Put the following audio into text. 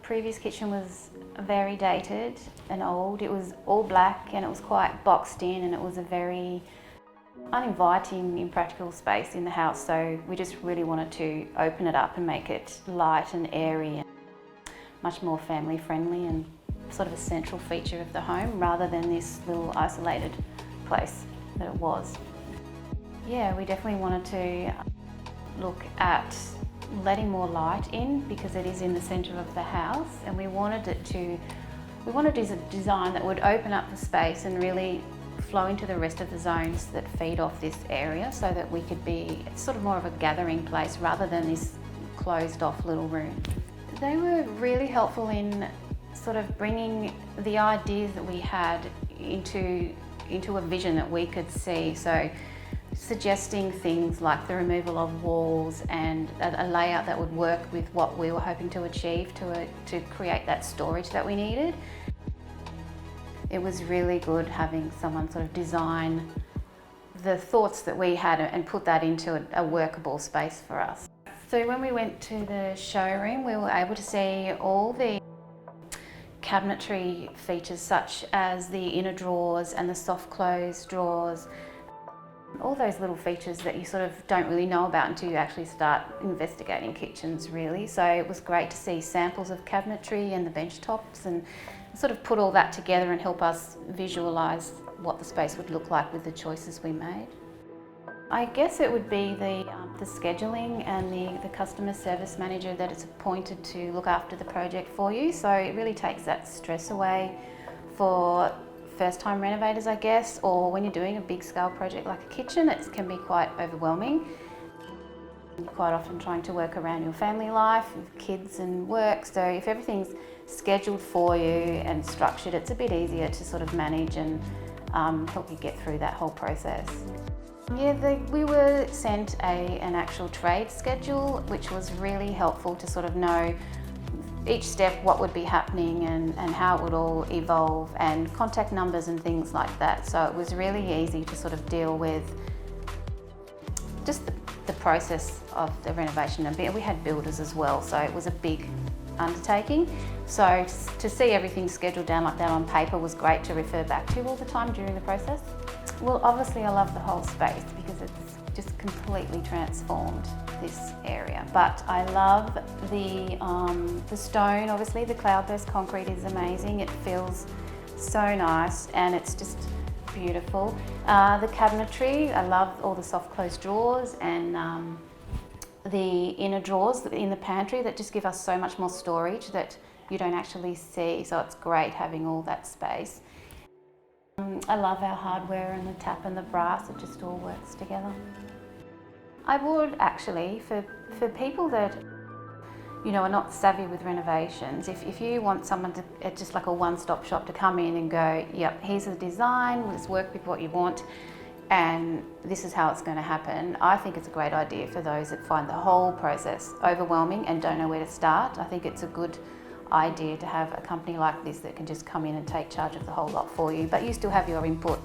previous kitchen was very dated and old. It was all black and it was quite boxed in, and it was a very uninviting, impractical space in the house. So we just really wanted to open it up and make it light and airy and much more family friendly and sort of a central feature of the home rather than this little isolated place that it was. Yeah, we definitely wanted to look at letting more light in because it is in the centre of the house, and we wanted a design that would open up the space and really flow into the rest of the zones that feed off this area, so that we could be sort of more of a gathering place rather than this closed off little room. They were really helpful in sort of bringing the ideas that we had into a vision that we could see. So suggesting things like the removal of walls and a layout that would work with what we were hoping to achieve to create that storage that we needed. It was really good having someone sort of design the thoughts that we had and put that into a workable space for us. So when we went to the showroom, we were able to see all the cabinetry features such as the inner drawers and the soft close drawers. All those little features that you sort of don't really know about until you actually start investigating kitchens, really. So it was great to see samples of cabinetry and the bench tops and sort of put all that together and help us visualise what the space would look like with the choices we made. I guess it would be the scheduling and the customer service manager that is appointed to look after the project for you. So it really takes that stress away for first-time renovators, I guess, or when you're doing a big-scale project like a kitchen, it can be quite overwhelming. You're quite often trying to work around your family life, with kids and work, so if everything's scheduled for you and structured, it's a bit easier to sort of manage and help you get through that whole process. Yeah, we were sent an actual trade schedule, which was really helpful to sort of know each step what would be happening and how it would all evolve, and contact numbers and things like that. So it was really easy to sort of deal with just the process of the renovation. And we had builders as well, so it was a big undertaking. So to see everything scheduled down like that on paper was great to refer back to all the time during the process. Well, obviously I love the whole space because it's just completely transformed this area. But I love the stone, obviously the cloudburst concrete is amazing. It feels so nice and it's just beautiful. The cabinetry, I love all the soft closed drawers and the inner drawers in the pantry that just give us so much more storage that you don't actually see. So it's great having all that space. I love our hardware and the tap and the brass, it just all works together. I would actually, for people that are not savvy with renovations, if you want someone to, just like a one-stop shop to come in and go, yep, here's the design, let's work with what you want and this is how it's going to happen, I think it's a great idea for those that find the whole process overwhelming and don't know where to start. I think it's a good idea to have a company like this that can just come in and take charge of the whole lot for you, but you still have your input